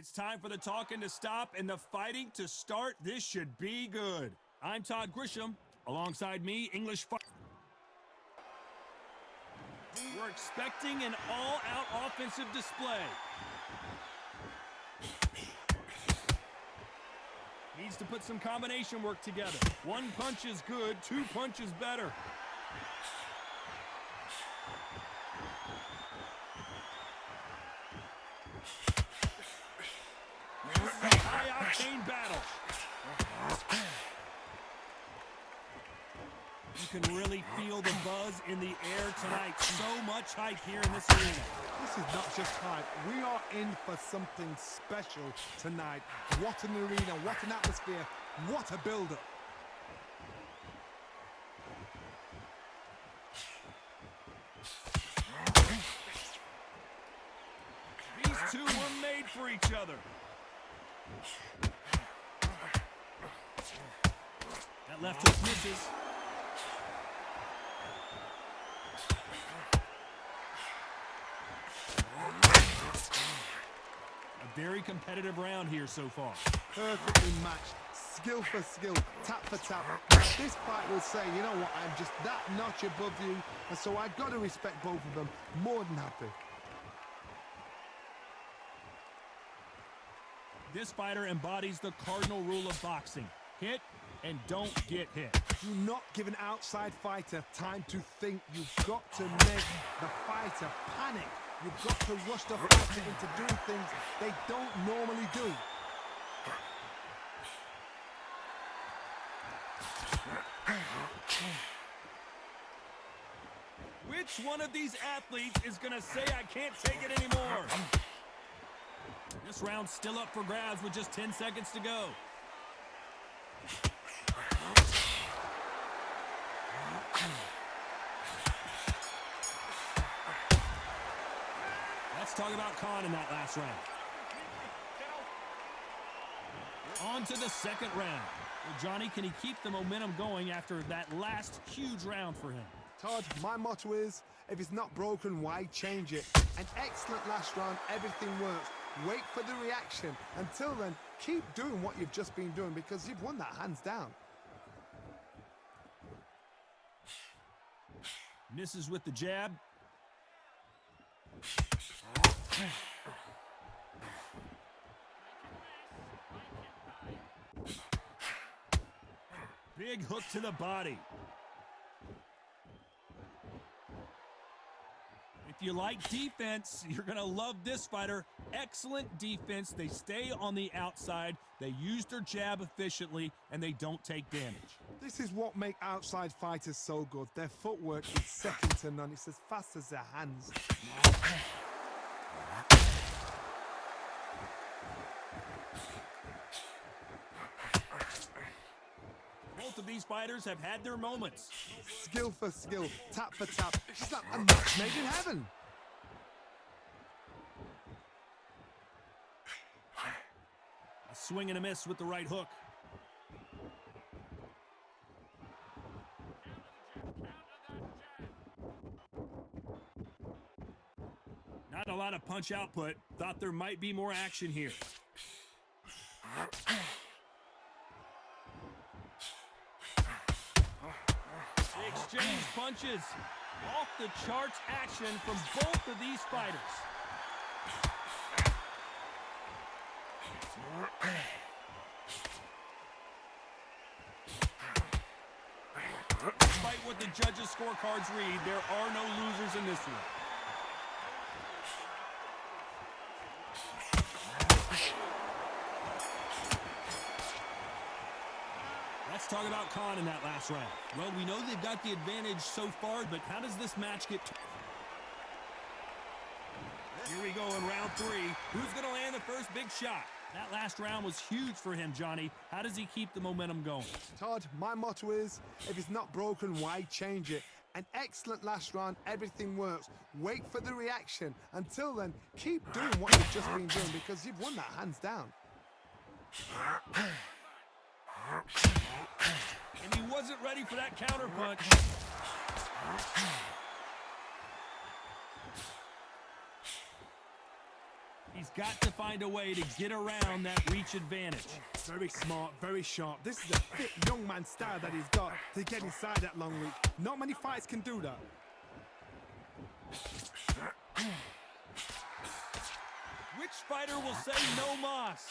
It's time for the talking to stop and the fighting to start. This should be good. I'm Todd Grisham. Alongside me, English fight. We're expecting an all-out offensive display. Needs to put some combination work together. One punch is good, two punches better. High-octane battle. You can really feel the buzz in the air tonight. So much hype here in this arena. This is not just hype. We are in for something special tonight. What an arena, what an atmosphere, what a build-up. These two were made for each other. That left hook misses. A very competitive round here so far. Perfectly matched, skill for skill, tap for tap. This fight will say, you know what, I'm just that notch above you, and so I've got to respect both of them. More than happy. This fighter embodies the cardinal rule of boxing. Hit and don't get hit. Do not give an outside fighter time to think. You've got to make the fighter panic. You've got to rush the fighter into doing things they don't normally do. Which one of these athletes is going to say, I can't take it anymore? This round's still up for grabs with just 10 seconds to go. Let's talk about Khan in that last round. On to the second round. Well, Johnny, can he keep the momentum going after that last huge round for him? Todd, my motto is, if it's not broken, why change it? An excellent last round, everything works. Wait for the reaction. Until then, keep doing what you've just been doing because you've won that hands down. Misses with the jab. Big hook to the body. If you like defense, you're going to love this fighter. Excellent defense. They stay on the outside. They use their jab efficiently, and they don't take damage. This is what makes outside fighters so good. Their footwork is second to none. It's as fast as their hands. Both of these fighters have had their moments. Skill for skill, tap for tap. It's like a match made in heaven. A swing and a miss with the right hook. Not a lot of punch output. Thought there might be more action here. They exchange punches. Off the charts action from both of these fighters. Despite what the judges' scorecards read, there are no losers in this one. Let's talk about Khan in that last round. Well, we know they've got the advantage so far, but how does this match get... Here we go in round three. Who's going to land the first big shot? That last round was huge for him, Johnny. How does he keep the momentum going? Todd, my motto is, if it's not broken, why change it? An excellent last round, everything works. Wait for the reaction. Until then, keep doing what you've just been doing because you've won that hands down. And he wasn't ready for that counter punch. He's got to find a way to get around that reach advantage. Very smart, very sharp. This is a fit young man style that he's got to get inside that long reach. Not many fights can do that. Which fighter will say no mas?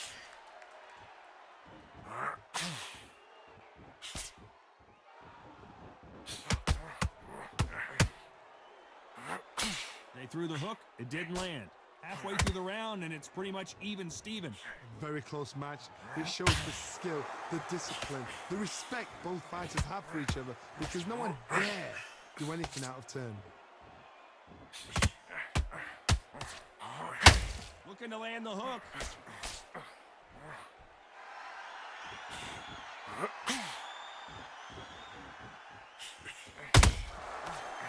They threw the hook, it didn't land. Halfway through the round, and it's pretty much even Steven. Very close match. It shows the skill, the discipline, the respect both fighters have for each other, because no one dare do anything out of turn. Looking to land the hook.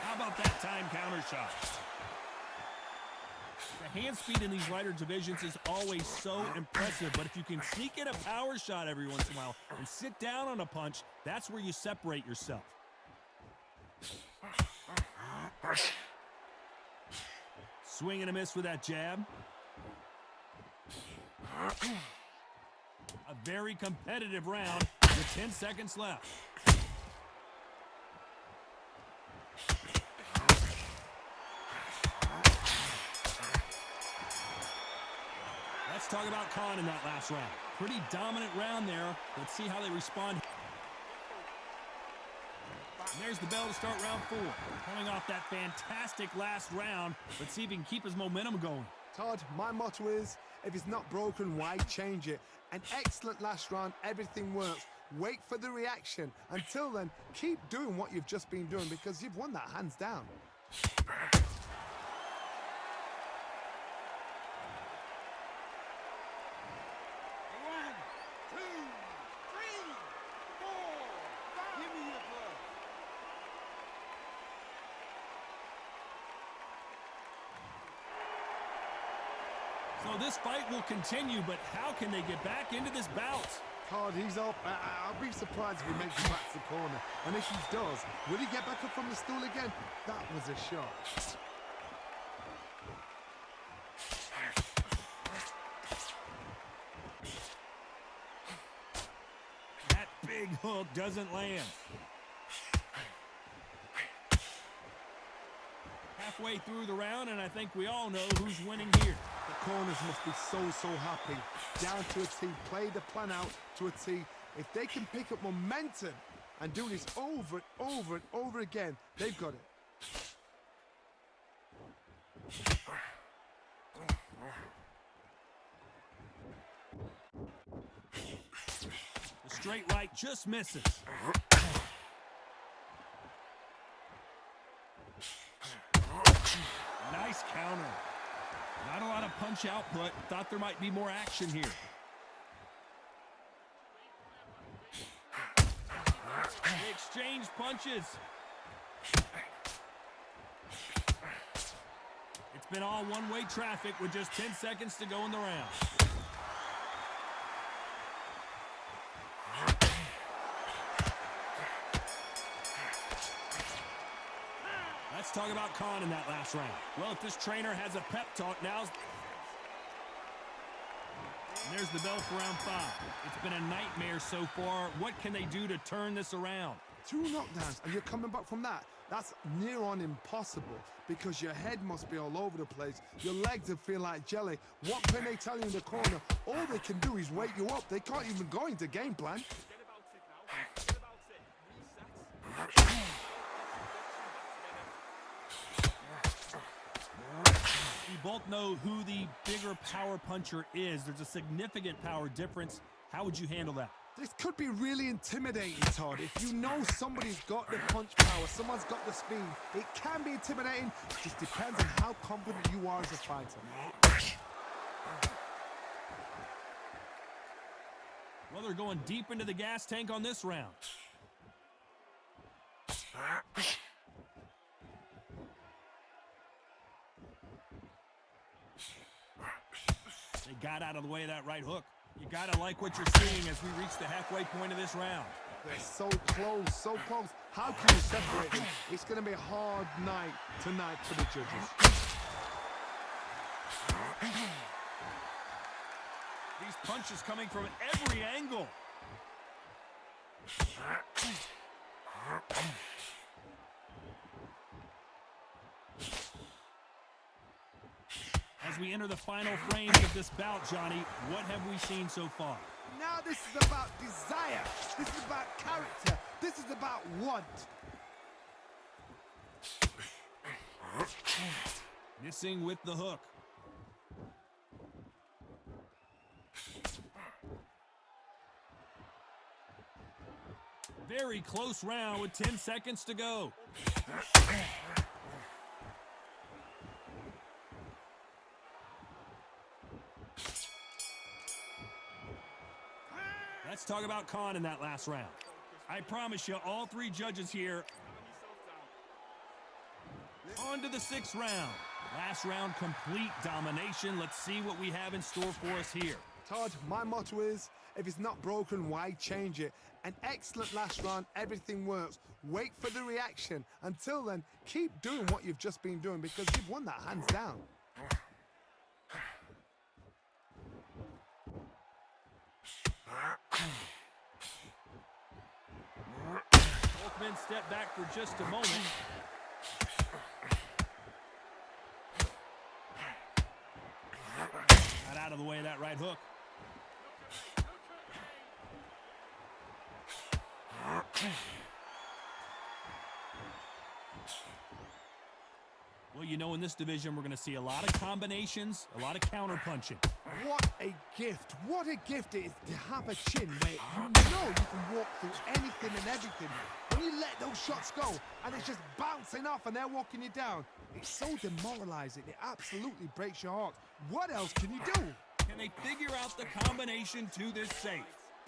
How about that time counter shot? The hand speed in these lighter divisions is always so impressive, but if you can sneak in a power shot every once in a while and sit down on a punch, that's where you separate yourself. Swing and a miss with that jab. A very competitive round with 10 seconds left. Let's talk about Khan in that last round. Pretty dominant round there. Let's see how they respond. And there's the bell to start round 4. Coming off that fantastic last round. Let's see if he can keep his momentum going. Todd, my motto is, if it's not broken, why change it? An excellent last round, everything works. Wait for the reaction. Until then, keep doing what you've just been doing, because you've won that hands down. So this fight will continue, but how can they get back into this bout? Todd, he's up. I'll be surprised if he makes it back to the corner. And if he does, will he get back up from the stool again? That was a shot. That big hook doesn't land. Halfway through the round, and I think we all know who's winning here. The corners must be so happy. Down to a T. Play the plan out to a T. If they can pick up momentum and do this over and over and over again, they've got it. The straight right just misses. Nice counter. Not a lot of punch output. Thought there might be more action here. They exchange punches. It's been all one-way traffic with just 10 seconds to go in the round. Let's talk about Khan in that last round. Well, if this trainer has a pep talk, now's... And there's the bell for round 5. It's been a nightmare so far. What can they do to turn this around? 2 knockdowns, and you're coming back from that. That's near on impossible, because your head must be all over the place. Your legs will feel like jelly. What can they tell you in the corner? All they can do is wake you up. They can't even go into game plan. We both know who the bigger power puncher is. There's a significant power difference. How would you handle that? This could be really intimidating, Todd. If you know somebody's got the punch power, someone's got the speed, it can be intimidating. It just depends on how confident you are as a fighter. Well, they're going deep into the gas tank on this round. They got out of the way of that right hook. You gotta like what you're seeing as we reach the halfway point of this round. They're so close, so close. How can you separate them? It's gonna be a hard night tonight for the judges. These punches coming from every angle. As we enter the final frames of this bout, Johnny, what have we seen so far? Now this is about desire. This is about character. This is about want. Missing with the hook. Very close round with 10 seconds to go. Let's talk about Khan in that last round. I promise you, all three judges here. On to the 6th round. Last round, complete domination. Let's see what we have in store for us here. Todd, my motto is, if it's not broken, why change it? An excellent last round, everything works. Wait for the reaction. Until then, keep doing what you've just been doing because you've won that hands down. Both men step back for just a moment. Got out of the way of that right hook. Well, you know, in this division, we're going to see a lot of combinations, a lot of counter punching. What a gift. What a gift it is to have a chin where you know you can walk through anything and everything. When you let those shots go and it's just bouncing off and they're walking you down, it's so demoralizing. It absolutely breaks your heart. What else can you do? Can they figure out the combination to this safe?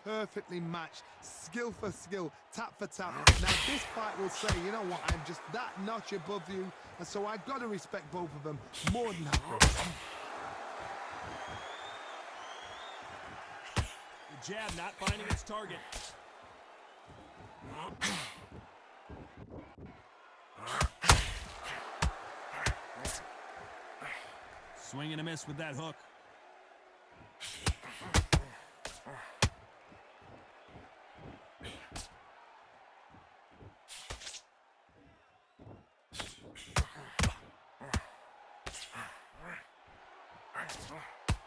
Perfectly matched, skill for skill, tap for tap. Now this fight will say, you know what, I'm just that notch above you, and so I've got to respect both of them more than happy. The jab not finding its target. Swing and a miss with that hook.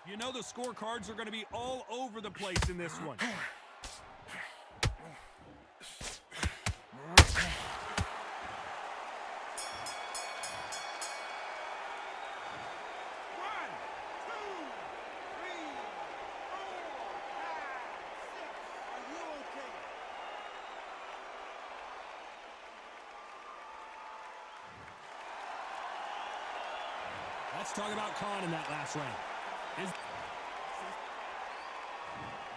You know the scorecards are going to be all over the place in this one. Let's talk about Khan in that last round.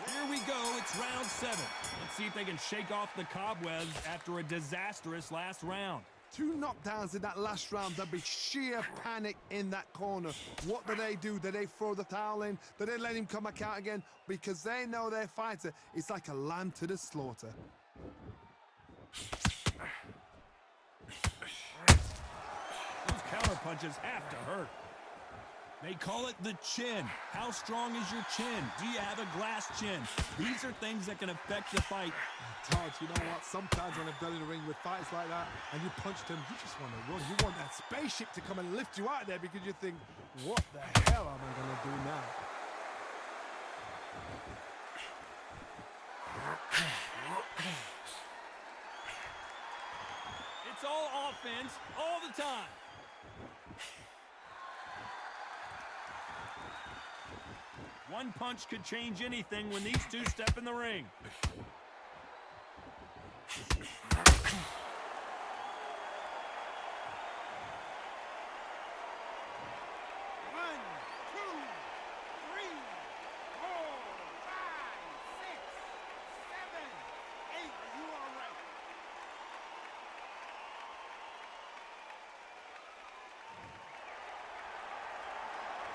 Here we go, it's round 7. Let's see if they can shake off the cobwebs after a disastrous last round. 2 knockdowns in that last round. There'll be sheer panic in that corner. What do? Do they throw the towel in? Do they let him come back out again? Because they know their fighter is like a lamb to the slaughter. Those counter punches have to hurt. They call it the chin. How strong is your chin? Do you have a glass chin? These are things that can affect the fight. Todd, you know what? Sometimes when I've done in the ring with fights like that and you punched him, you just want to run. You want that spaceship to come and lift you out of there because you think, what the hell am I going to do now? It's all offense all the time. One punch could change anything when these two step in the ring.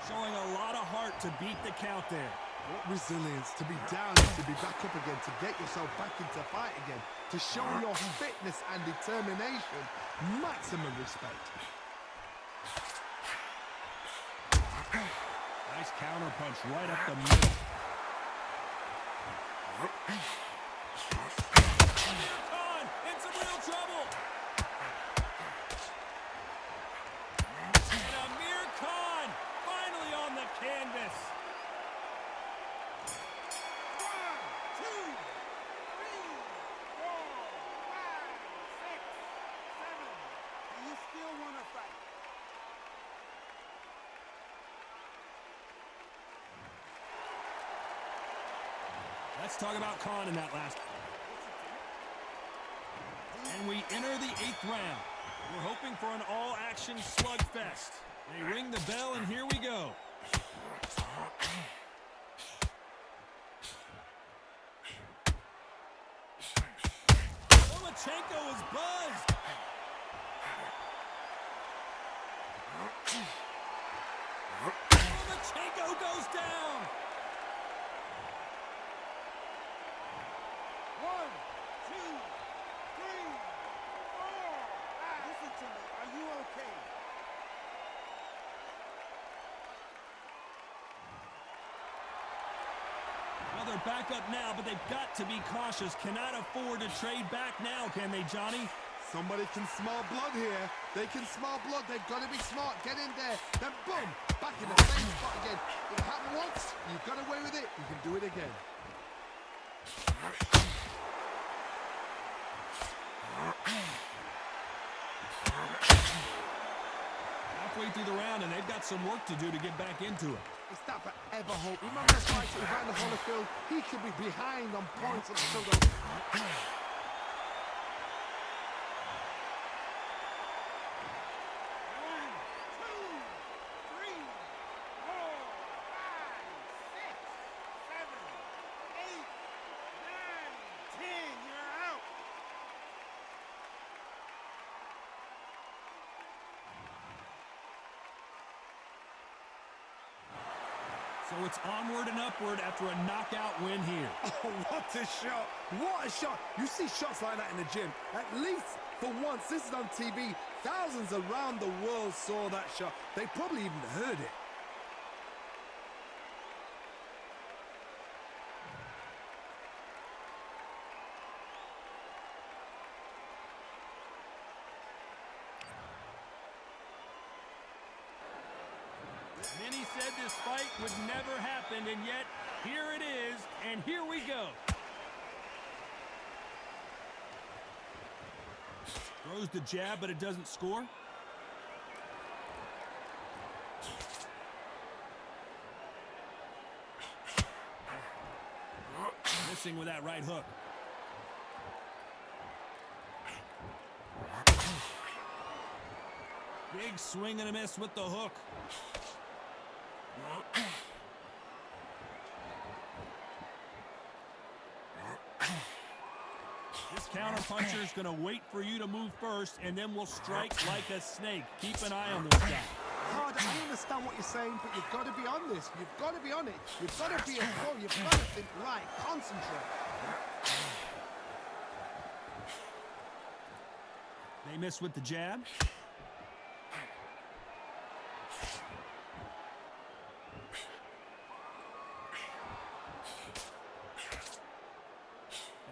Showing a lot of heart to beat the count there. What resilience, to be down and to be back up again, to get yourself back into fight again, to show your fitness and determination. Maximum respect. Nice counter punch right up the middle. Let's talk about Khan in that last. And we enter the 8th round. We're hoping for an all-action slugfest. They ring the bell, and here we go. Lomachenko is buzzed. Lomachenko goes down. 1, 2, 3, 4. Listen to me. Are you okay? Well, they're back up now, but they've got to be cautious. Cannot afford to trade back now, can they, Johnny? Somebody can smell blood here. They can smell blood. They've got to be smart. Get in there. Then boom, back in the same spot again. It happened once. You got away with it. You can do it again. Halfway through the round, and they've got some work to do to get back into it. It's that forever hope. Remember the fight with Evander Holyfield? He could be behind on points and still go. 10, you're out. So it's onward and upward after a knockout win here. Oh, what a shot. What a shot. You see shots like that in the gym. At least for once, this is on TV. Thousands around the world saw that shot. They probably even heard it. Many said this fight would never happen, and yet here it is, and here we go. Throws the jab, but it doesn't score. Missing with that right hook. Big swing and a miss with the hook. This counter-puncher is going to wait for you to move first, and then will strike like a snake. Keep an eye on this guy. Hard, I understand what you're saying, but you've got to be on this. You've got to be on it. You've got to be a pro. You've got to think right. Concentrate. They miss with the jab.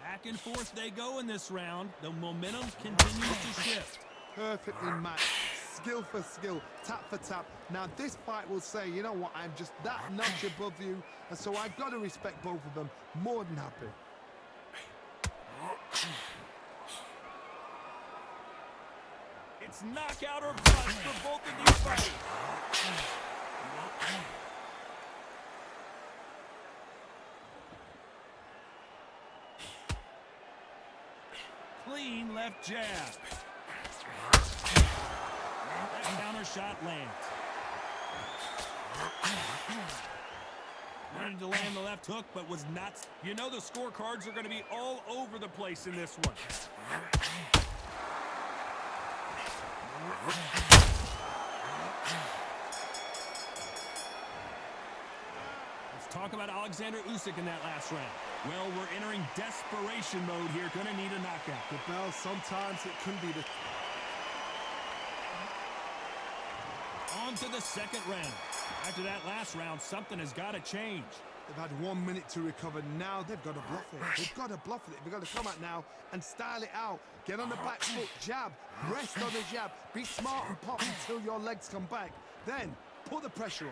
Back and forth they go in this round. The momentum continues to shift. Perfectly matched. Skill for skill, tap for tap. Now this fight will say, you know what, I'm just that notch above you, and so I've got to respect both of them. More than happy. It's knockout or bust for both of these fighters. Clean left jab. That counter shot lands. Wanted to land the left hook, but was not. You know the scorecards are going to be all over the place in this one. Let's talk about Alexander Usyk in that last round. Well, we're entering desperation mode here. Going to need a knockout. The bell, sometimes it can be the... On to the second round. After that last round, something has got to change. They've had 1 minute to recover. Now they've got to bluff it. They've got to bluff it. They've got to come out now and style it out. Get on the back foot, jab, rest on the jab. Be smart and pop until your legs come back. Then put the pressure on.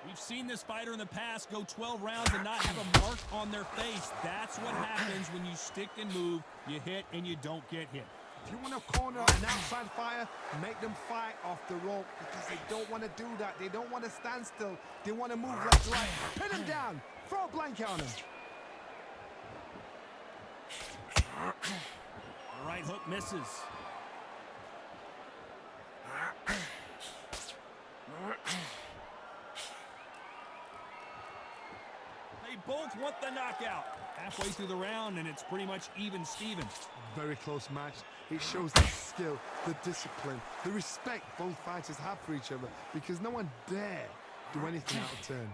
We've seen this fighter in the past go 12 rounds and not have a mark on their face. That's what happens when you stick and move. You hit and you don't get hit. If you want to corner an outside fighter, make them fight off the rope because they don't want to do that. They don't want to stand still. They want to move left to right. Pin him down. Throw a blanket on him. The right hook misses. They both want the knockout. Halfway through the round, and it's pretty much even Steven. Very close match. It shows the skill, the discipline, the respect both fighters have for each other because no one dare do anything out of turn.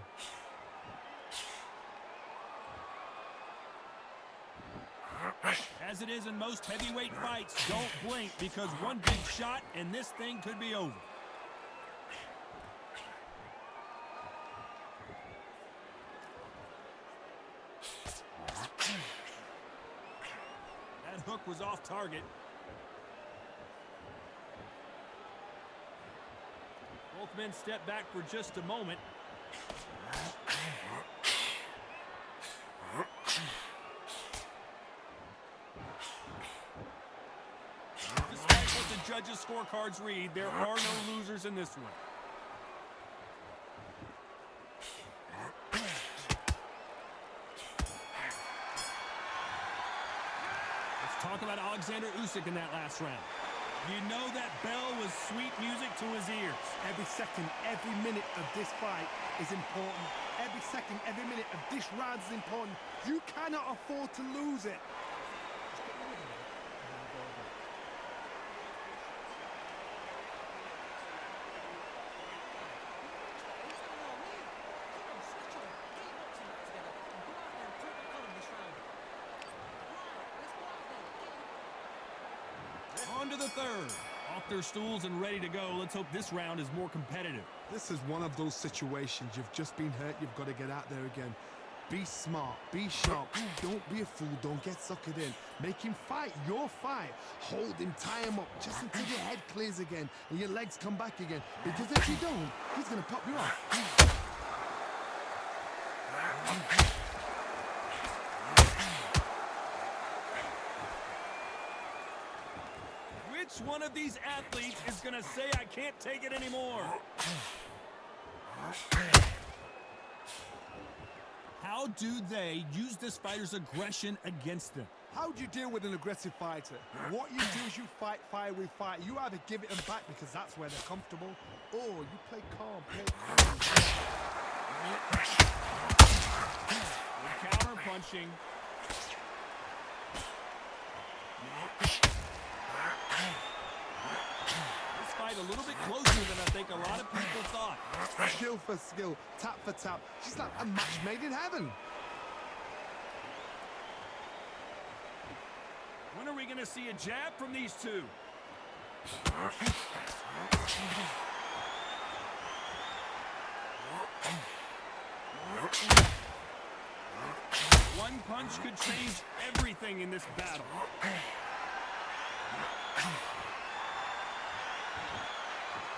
As it is in most heavyweight fights, don't blink because one big shot and this thing could be over. That hook was off target. Both men step back for just a moment. Despite what the judges' scorecards read, there are no losers in this one. Let's talk about Alexander Usyk in that last round. You know that bell was sweet music to his ears. Every second, every minute of this fight is important. Every second, every minute of this round is important. You cannot afford to lose it. On to the third. Off their stools and ready to go. Let's hope this round is more competitive. This is one of those situations. You've just been hurt. You've got to get out there again. Be smart. Be sharp. Don't be a fool. Don't get suckered in. Make him fight your fight. Hold him. Tie him up just until your head clears again and your legs come back again. Because if you don't, he's going to pop you off. Which one of these athletes is going to say, I can't take it anymore? How do they use this fighter's aggression against them? How do you deal with an aggressive fighter? What you do is you fight fire with fire. You either give it them back because that's where they're comfortable, or you play calm, play calm. With counter punching. This fight a little bit closer than I think a lot of people thought. Skill for skill, tap for tap. She's like a match made in heaven. When are we going to see a jab from these two? One punch could change everything in this battle.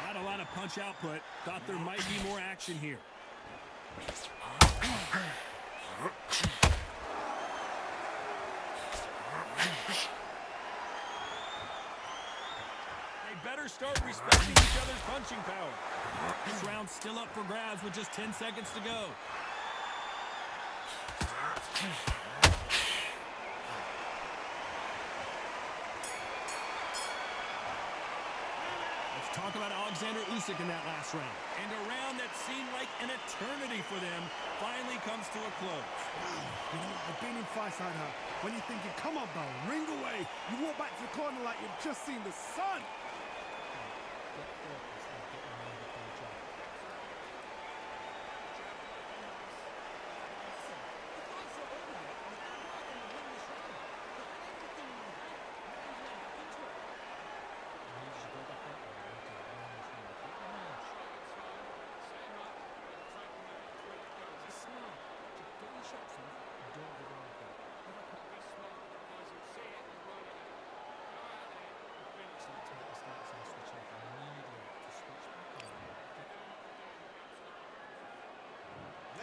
Not a lot of punch output. Thought there might be more action here. They better start respecting each other's punching power. This round's still up for grabs with just 10 seconds to go. Let's talk about Alexander Usyk in that last round. And a round that seemed like an eternity for them finally comes to a close. You know, I've been in fights like that. When you're thinking, come on, bro, ring away. You walk back to the corner like you've just seen the sun.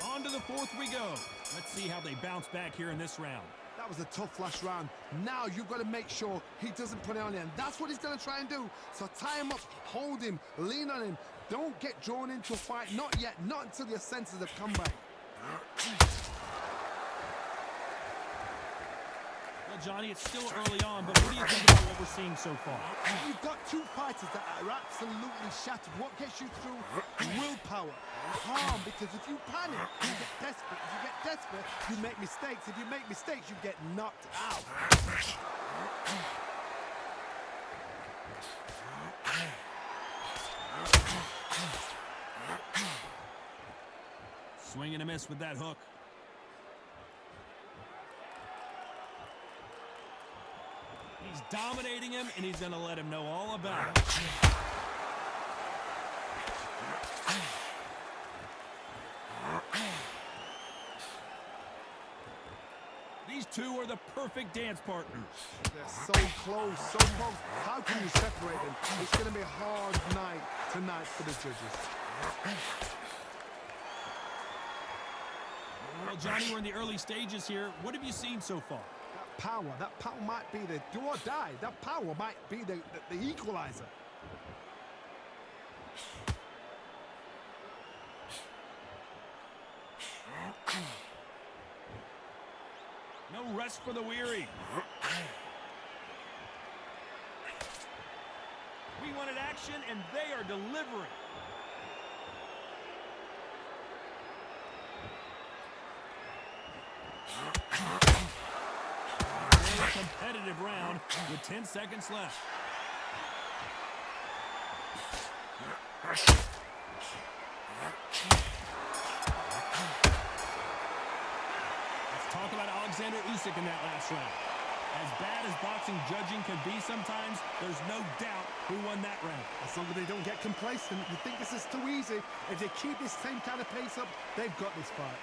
On to the fourth we go. Let's see how they bounce back here in this round. That was a tough last round. Now you've got to make sure he doesn't put it on you, and that's what he's going to try and do. So tie him up, hold him, lean on him. Don't get drawn into a fight. Not yet. Not until your senses have come back. Well, Johnny, it's still early on, but what do you think about what we're seeing so far? You've got two fighters that are absolutely shattered. What gets you through? Willpower. Calm, because if you panic, you get desperate. If you get desperate, you make mistakes. If you make mistakes, you get knocked out. Swing and a miss with that hook. He's dominating him, and he's going to let him know all about it. These two are the perfect dance partners. They're so close, so close. How can you separate them? It's going to be a hard night tonight for the judges. Well, Johnny, we're in the early stages here. What have you seen so far? That power might be the do or die. That power might be the equalizer. No rest for the weary. We wanted action, and they are delivering. Very competitive round with 10 seconds left. Let's talk about Alexander Usyk in that last round. As bad as boxing judging can be sometimes, there's no doubt who won that round. As long as they don't get complacent, you think this is too easy. If they keep this same kind of pace up, they've got this fight.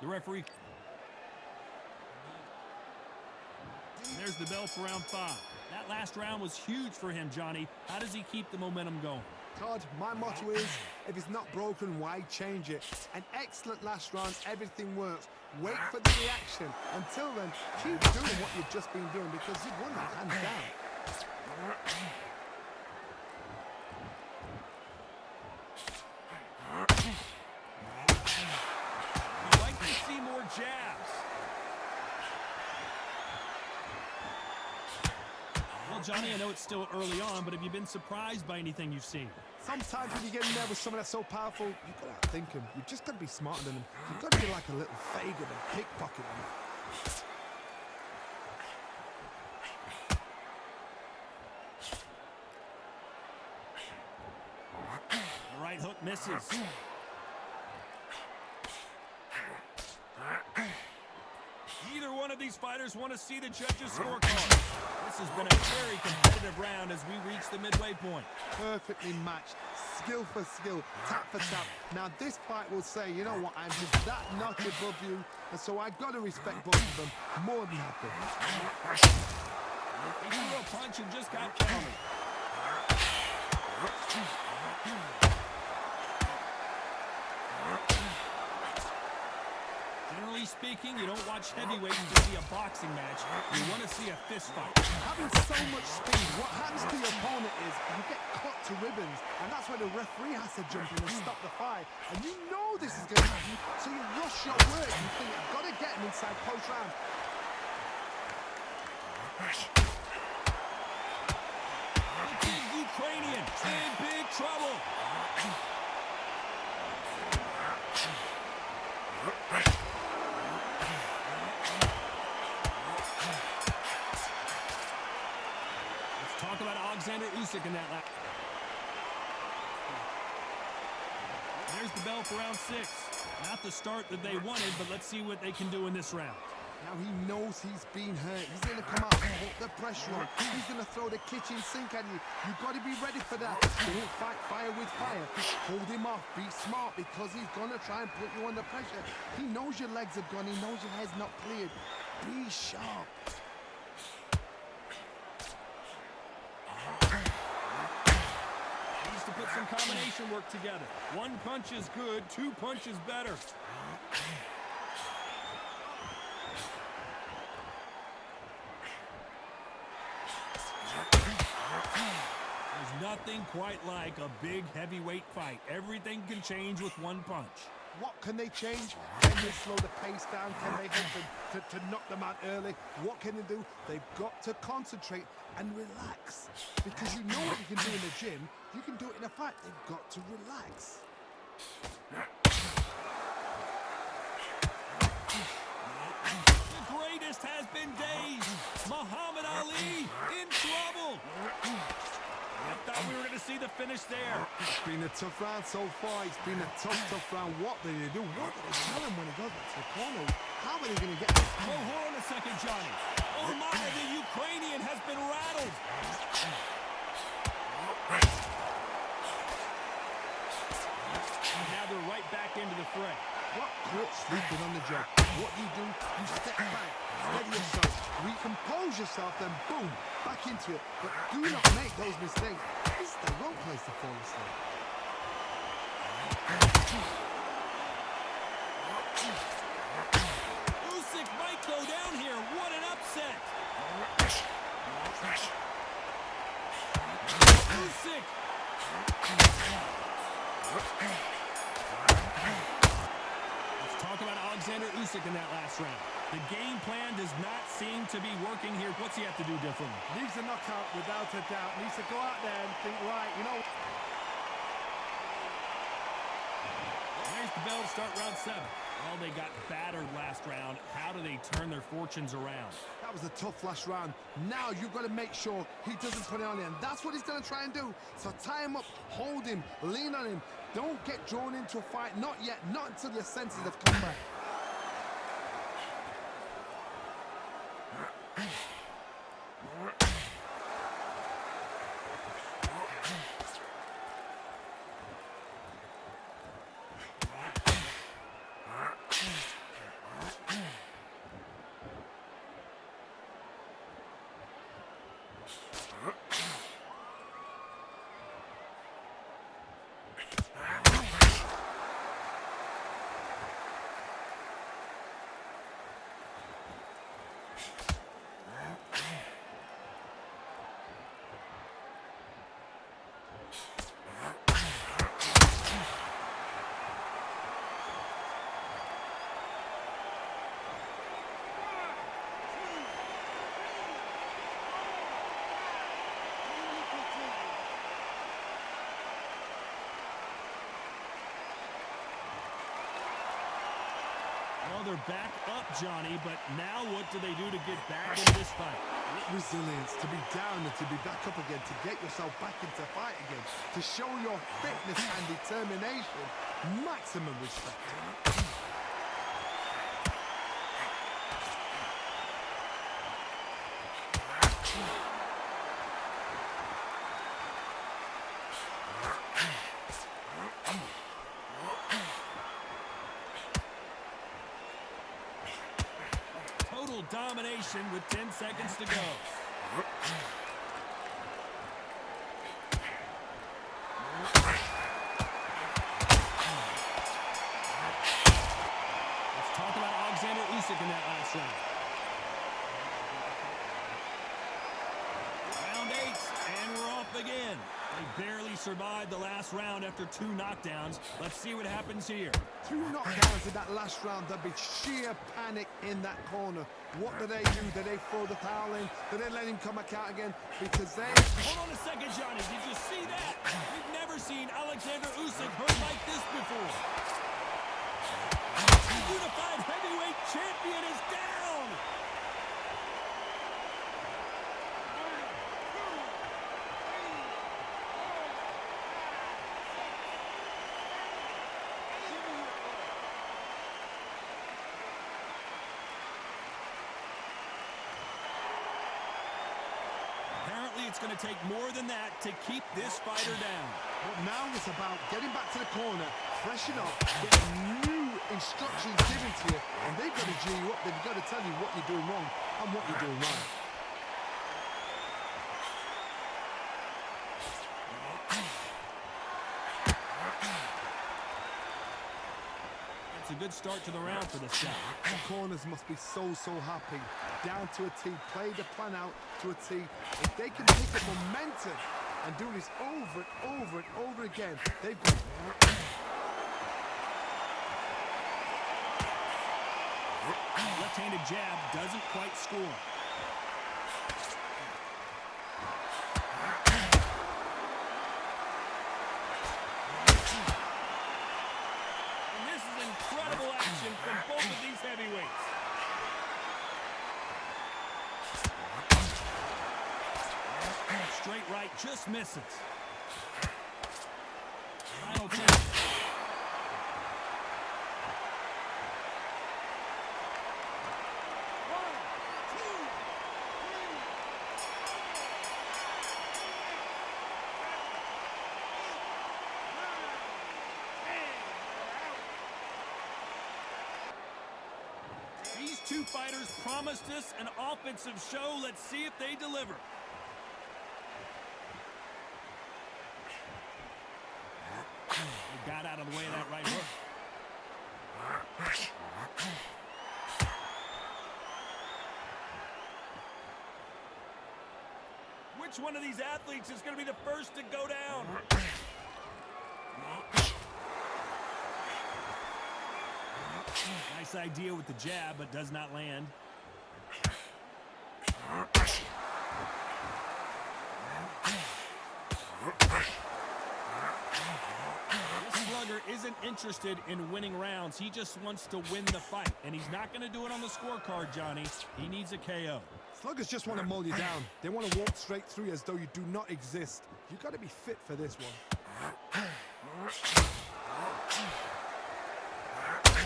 The referee. There's the bell for round 5. That last round was huge for him, Johnny. How does he keep the momentum going? Todd, my motto is, if it's not broken, why change it? An excellent last round, everything works. Wait for the reaction. Until then, keep doing what you've just been doing because you've won that hands down. I'd like to see more jabs. Well, Johnny, I know it's still early on, but have you been surprised by anything you've seen? Sometimes when you get in there with someone that's so powerful, you've got to outthink him. You've just got to be smarter than him. You've got to be like a little Fagin and pickpocket him. The right hook misses. Either one of these fighters want to see the judges' scorecard. This has been a very competitive round as we reach the midway point. Perfectly matched, skill for skill, tap for tap. Now this fight will say, you know what, I'm just that notch above you, and so I've got to respect both of them more than happy. He threw a punch and just got countered. Generally speaking, you don't watch heavyweights to see a boxing match. You want to see a fist fight. Having so much speed, what happens to your opponent is you get cut to ribbons, and that's where the referee has to jump in and stop the fight. And you know this is going to happen, so you rush your work. You think you've got to get him inside post round. The big Ukrainian in big trouble. Let's talk about Alexander Usyk in that last. There's the bell for round 6. Not the start that they wanted, but let's see what they can do in this round. Now he knows he's been hurt. He's going to come out and put the pressure on. He's going to throw the kitchen sink at you. You've got to be ready for that. Don't fight fire with fire. Hold him off. Be smart because he's going to try and put you under pressure. He knows your legs have gone. He knows your head's not cleared. Be sharp. Needs to put some combination work together. One punch is good, 2 punches better. There's nothing quite like a big heavyweight fight. Everything can change with one punch. What can they change? Can they slow the pace down? Can they help them to knock them out early? What can they do? They've got to concentrate and relax. Because you know what you can do in the gym, you can do it in a fight. They've got to relax. The greatest has been dazed. Muhammad Ali in trouble. I thought we were going to see the finish there. It's been a tough round so far. It's been a tough round. What did they do? What did they tell him when he goes back to the corner? How are they going to get this? Oh, hold on a second, Johnny. Oh my, the Ukrainian has been rattled. And now they're right back into the fray. What quit sleeping on the job? What you do, you step back, steady yourself, recompose yourself, then boom, back into it. But do not make those mistakes. This is the wrong place to fall asleep. Usyk might go down here. What an upset. Usyk. Let's talk about Alexander Usyk in that last round. The game plan does not seem to be working here. What's he have to do differently? Needs a knockout without a doubt. Needs to go out there and think, right, you know. There's the bell to start round 7. Well, they got battered last round. How do they turn their fortunes around? That was a tough last round. Now you've got to make sure he doesn't put it on you. And that's what he's going to try and do. So tie him up, hold him, lean on him. Don't get drawn into a fight. Not yet. Not until your senses have come back. Well, they're back up, Johnny, but now what do they do to get back into this fight? Resilience, to be down and to be back up again, to get yourself back into fight again, to show your fitness and determination. Maximum respect. Total domination with 10 seconds to go. Let's talk about Alexander Usyk in that last round. Round 8, and we're off again. They barely survived the last round after 2 knockdowns. Let's see what happens here. 2 knockdowns in that last round. There'll be sheer panic in that corner. What do they do? Do they throw the towel in? Do they let him come back out again? Because they... Hold on a second, Johnny. Did you see that? We've never seen Alexander Usyk hurt like this before. The unified heavyweight champion is down. it's going to take more than that to keep this fighter down. But now it's about getting back to the corner, freshen up, getting new instructions given to you, and they've got to G you up. They've got to tell you what you're doing wrong and what you're doing right. It's a good start to the round for the South. The corners must be so happy. Down to a T, play the plan out to a T. If they can pick up momentum and do this over and over and over again, they've got... Left-handed jab doesn't quite score. And this is incredible action from both of these heavyweights. Straight right just misses. Final chance. These two fighters promised us an offensive show. Let's see if they deliver. They got out of the way of that right hook. Which one of these athletes is going to be the first to go down? Nice idea with the jab, but does not land. This slugger isn't interested in winning rounds. He just wants to win the fight, and he's not going to do it on the scorecard, Johnny. He needs a KO. Sluggers just want to mull you down. They want to walk straight through you as though you do not exist. You've got to be fit for this one.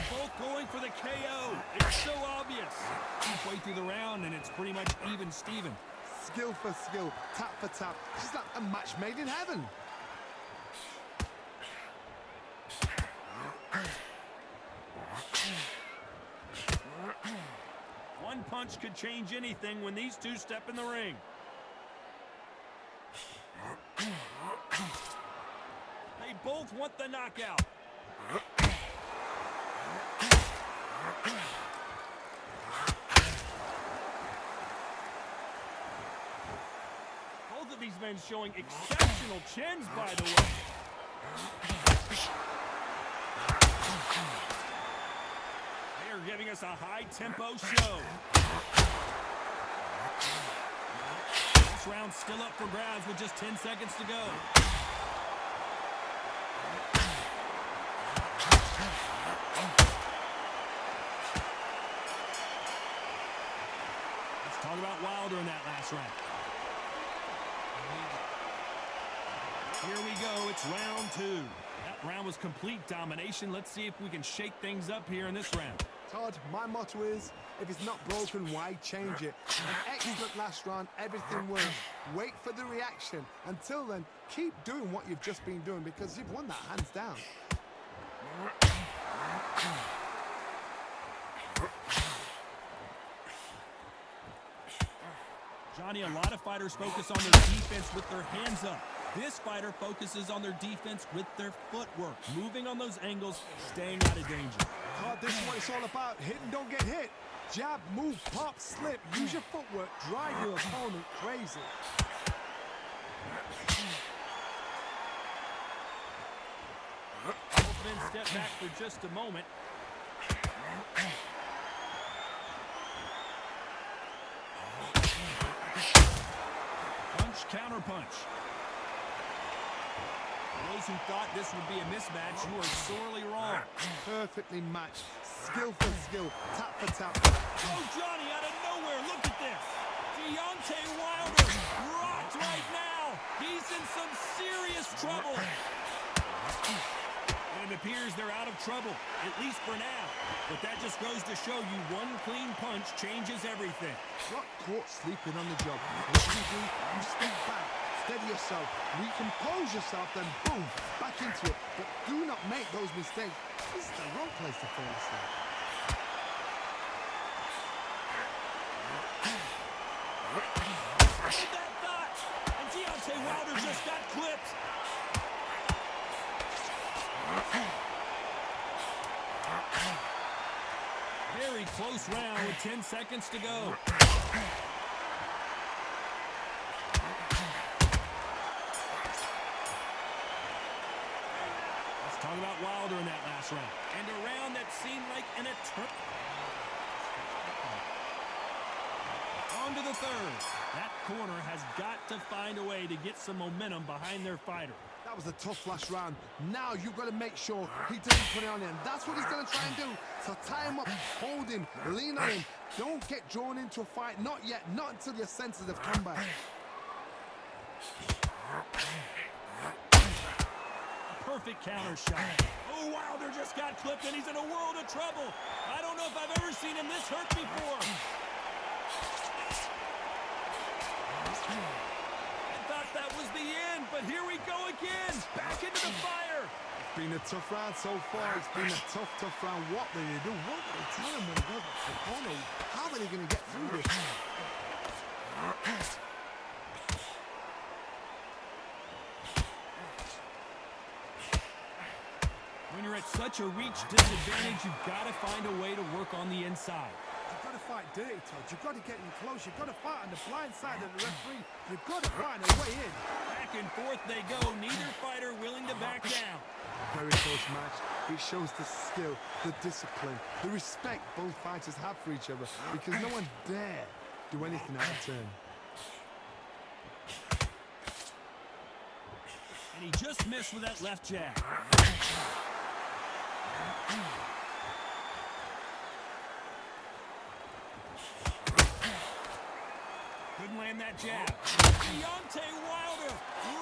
Both going for the KO. It's so obvious. Halfway through the round, and it's pretty much even Steven. Skill for skill, tap for tap. It's like a match made in heaven. One punch could change anything when these two step in the ring. They both want the knockout. Both of these men showing exceptional chins, by the way. They are giving us a high-tempo show. This round's still up for grabs with just 10 seconds to go. Let's talk about Wilder in that last round. Here we go, it's round two. That round was complete domination. Let's see if we can shake things up here in this round. Todd, my motto is, if it's not broken, why change it? An excellent last round, everything works. Wait for the reaction. Until then, keep doing what you've just been doing because you've won that hands down. Johnny, a lot of fighters focus on their defense with their hands up. This fighter focuses on their defense with their footwork, moving on those angles, staying out of danger. Todd, this is what it's all about. Hit and don't get hit. Jab, move, pop, slip. Use your footwork. Drive your opponent crazy. Both men step back for just a moment. Punch, counter punch. Those who thought this would be a mismatch, you are sorely wrong. Perfectly matched. Skill for skill. Tap for tap. Oh, Johnny, out of nowhere, look at this. Deontay Wilder rocked right now. He's in some serious trouble. And it appears they're out of trouble, at least for now. But that just goes to show you one clean punch changes everything. Got caught sleeping on the job. What do? You step back, steady yourself, recompose yourself, then boom, back into it. But do not make those mistakes. This is the wrong place to fall asleep. Hold that thought! And Deontay Wilder just got clipped. Very close round with 10 seconds to go. Let's talk about Wilder in that last round. And a round that seemed like an eternity. On to the third. That corner has got to find a way to get some momentum behind their fighter. That was a tough last round. Now you've got to make sure he doesn't put it on him. That's what he's going to try and do. So tie him up, hold him, lean on him. Don't get drawn into a fight. Not yet. Not until your senses have come back. Perfect counter shot. Oh, Wilder just got clipped and he's in a world of trouble. I don't know if I've ever seen him this hurt before. That was the end, but here we go again. Back into the fire. It's been a tough round so far. It's been a tough round. What do they do? What do they tell him when he goes back to the corner? How are they going to get through this? When you're at such a reach disadvantage, you've got to find a way to work on the inside. You've got to fight dirty, Todd. You've got to get in close. You've got to fight on the blind side of the referee. You've got to find a way in. Back and forth they go. Neither fighter willing to back down. Very close match. It shows the skill, the discipline, the respect both fighters have for each other because no one dare do anything out of turn. And he just missed with that left jab. Couldn't land that jab. Deontay Wilder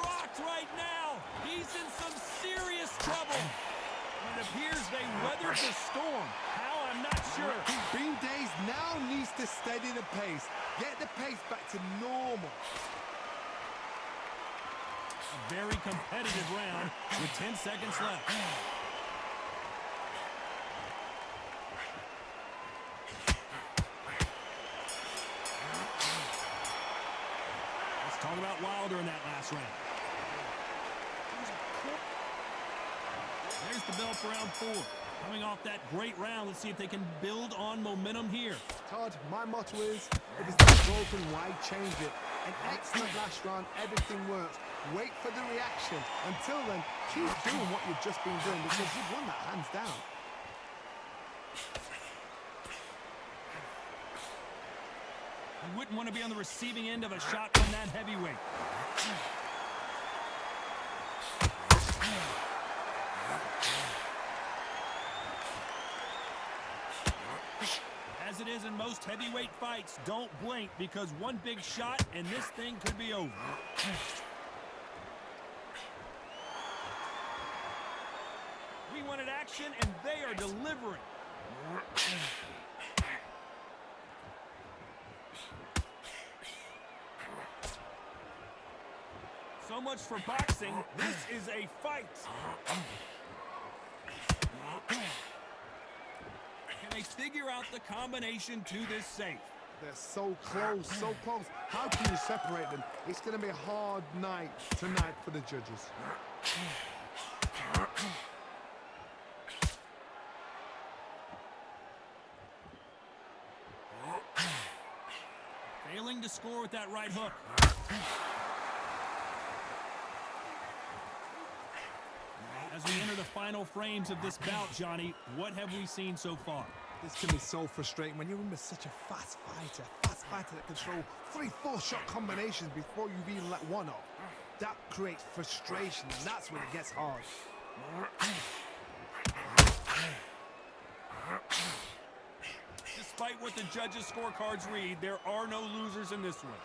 rocked right now. He's in some serious trouble. It appears they weathered the storm. How, I'm not sure. Bean Days now needs to steady the pace. Get the pace back to normal. A very competitive round with 10 seconds left. Talk about Wilder in that last round. There's the bell for round 4. Coming off that great round, let's see if they can build on momentum here. Todd, my motto is, if it's not broken, why change it? An excellent last round, everything works. Wait for the reaction. Until then, keep doing what you've just been doing because you've won that hands down. You wouldn't want to be on the receiving end of a shot from that heavyweight. As it is in most heavyweight fights, don't blink because one big shot and this thing could be over. We wanted action and they are delivering. So much for boxing. This is a fight. Can they figure out the combination to this safe? They're so close, so close. How can you separate them? It's going to be a hard night tonight for the judges. Failing to score with that right hook. As we enter the final frames of this bout, Johnny, what have we seen so far? This can be so frustrating when you're in with such a fast fighter that can throw 3-4 shot combinations before you've even let one off. That creates frustration, and that's when it gets hard. Despite what the judges' scorecards read, there are no losers in this one.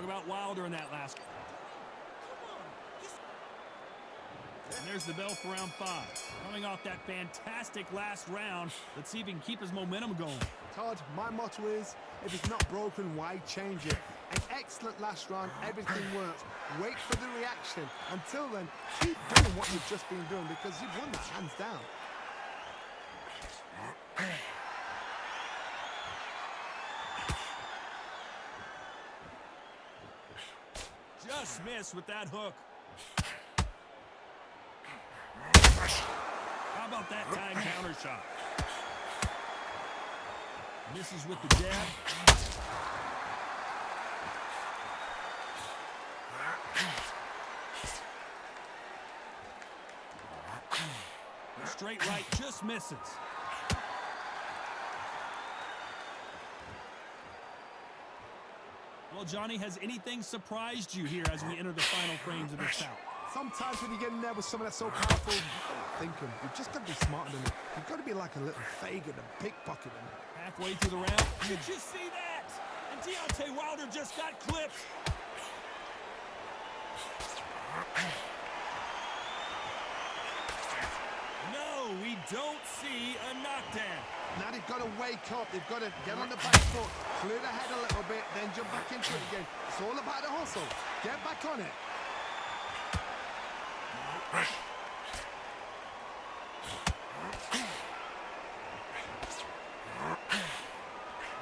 Talk about Wilder in that last. And there's the bell for round 5. Coming off that fantastic last round, let's see if he can keep his momentum going. Todd, my motto is, if it's not broken, why change it? An excellent last round, everything works. Wait for the reaction. Until then, keep doing what you've just been doing because you've won that hands down. Just missed with that hook. How about that time counter shot? Misses with the jab. The straight right just misses. Well, Johnny, has anything surprised you here as we enter the final frames of this bout? Sometimes when you get in there with someone that's so powerful, thinking, you've just got to be smarter than them. You've got to be like a little Fagin and pickpocket them. Halfway through the round. Did you see that? And Deontay Wilder just got clipped. No, we don't see a knockdown. Now they've got to wake up. They've got to get on the back foot, clear the head a little bit, then jump back into it again. It's all about the hustle. Get back on it.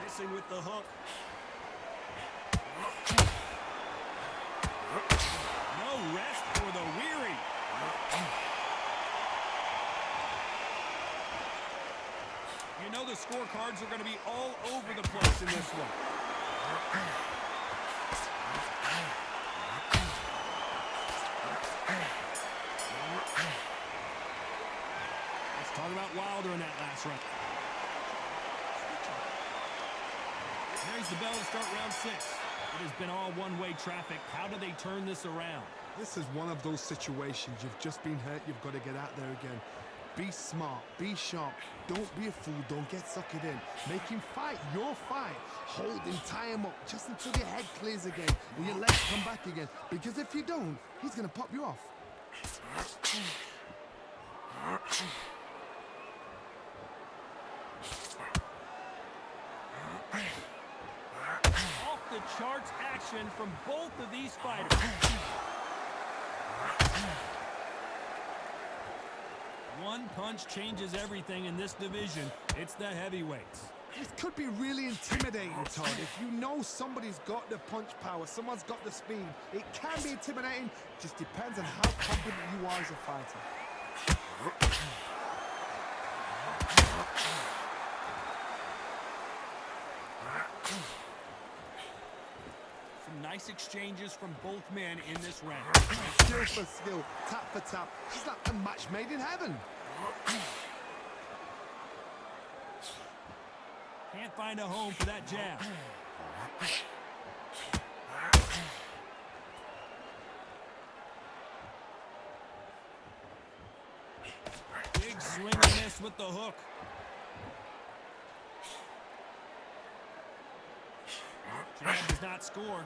Missing with the hook. No rest for the weary. You know the scorecards are going to be all over the place in this one. Let's talk about Wilder in that last round. There's the bell to start round 6. It has been all one-way traffic. How do they turn this around? This is one of those situations. You've just been hurt. You've got to get out there again. Be smart. Be sharp. Don't be a fool. Don't get suckered in. Make him fight your fight. Hold him, tie him up just until your head clears again and your legs come back again. Because if you don't, he's going to pop you off. Off the charts action from both of these fighters. One punch changes everything in this division. It's the heavyweights. This could be really intimidating, Todd. If you know somebody's got the punch power, someone's got the speed, it can be intimidating. Just depends on how confident you are as a fighter. Some nice exchanges from both men in this round. Skill for skill, tap for tap. It's like a match made in heaven. Can't find a home for that jab. Big swing and miss with the hook. Jab does not score.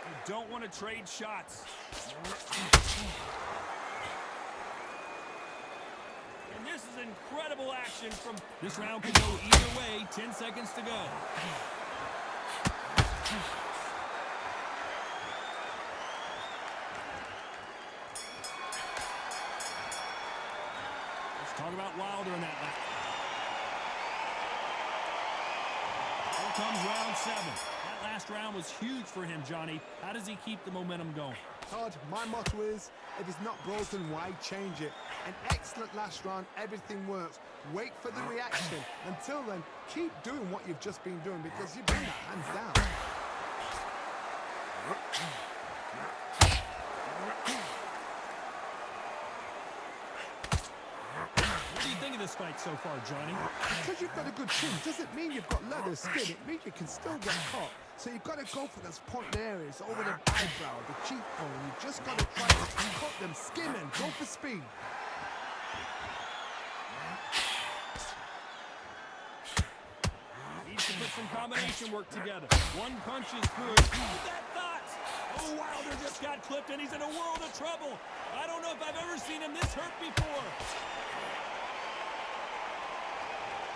You don't want to trade shots. And this is incredible action from... This round could go either way. 10 seconds to go. Let's talk about Wilder in that lap. Here comes round 7. That last round was huge for him, Johnny. How does he keep the momentum going? Todd, my motto is, if it's not broken, why change it? An excellent last round, everything works. Wait for the reaction. Until then, keep doing what you've just been doing because you've been that hands down. What do you think of this fight so far, Johnny? Because you've got a good chin doesn't mean you've got leather skin. It means you can still get caught. So you've got to go for those point areas, over the eyebrow, the cheekbone. You've just got to try to cut them, skim them, go for speed. some combination work together. One punch is good. Oh, that thought! Oh, Wilder just got clipped, and he's in a world of trouble. I don't know if I've ever seen him this hurt before.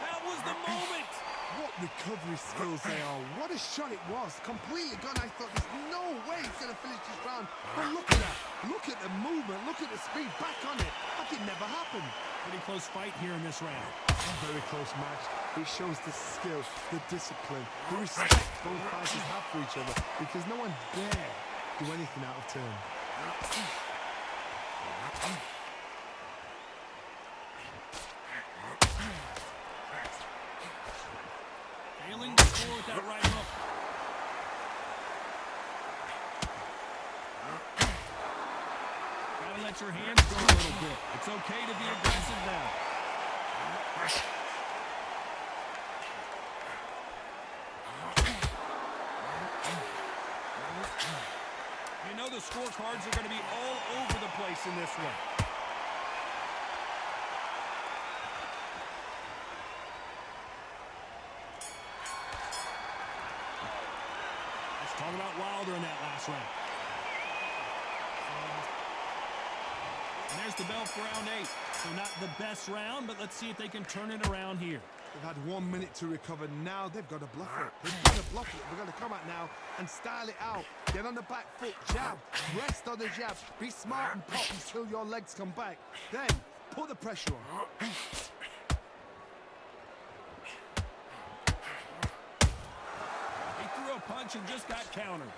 That was the moment. What recovery skills they are. What a shot it was. Completely gone. I thought there's no way he's going to finish this round. But look at that. Look at the movement. Look at the speed. Back on it. Like it never happened. Pretty close fight here in this round. A very close match. It shows the skill, the discipline, the respect both fighters have for each other, because no one dare do anything out of turn. Failing to score with that right hook. Gotta let your hands go a little bit. It's okay to be aggressive now. You know the scorecards are going to be all over the place in this one. Let's talk about Wilder in that last round. And there's the bell for round 8. So not the best round, but let's see if they can turn it around here. They've had 1 minute to recover. Now they've got to bluff it. They've got to bluff it. They've got to come out now and style it out. Get on the back foot, jab, rest on the jab. Be smart and pop until your legs come back. Then put the pressure on. He threw a punch and just got countered.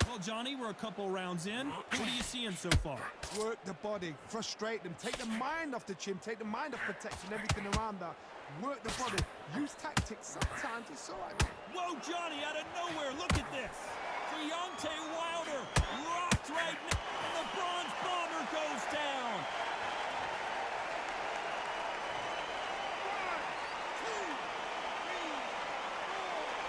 Well, Johnny, we're a couple rounds in. What are you seeing so far? Work the body, frustrate them, take the mind off the chin, take the mind off protecting everything around that. Work the body, use tactics. Sometimes it's all right. Whoa, Johnny, out of nowhere, look at this. Deontay Wilder rocked right now, and the bronze bomber goes down. 1, 2, 3, 4, 5.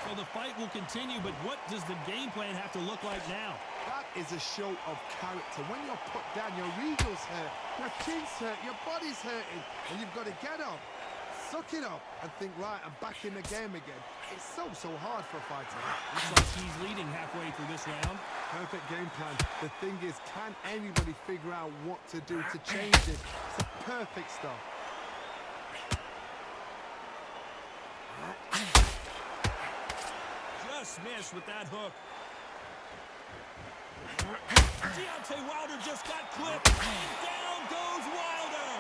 So the fight will continue, but what does the game plan have to look like now? That is a show of character. When you're put down, your ego's hurt, your chin's hurt, your body's hurting, and you've got to get up, suck it up, and think, right, I'm back in the game again. It's so hard for a fighter. Looks like he's leading halfway through this round. Perfect game plan. The thing is, can anybody figure out what to do to change this? It's a perfect start. Just missed with that hook. Deontay Wilder just got clipped, and down goes Wilder.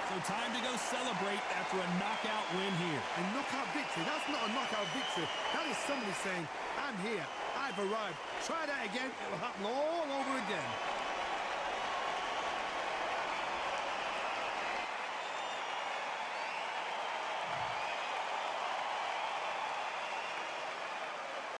So time to go celebrate after a knockout win here. A knockout victory? That's not a knockout victory. That is somebody saying, I'm here, I've arrived. Try that again, it will happen all over again.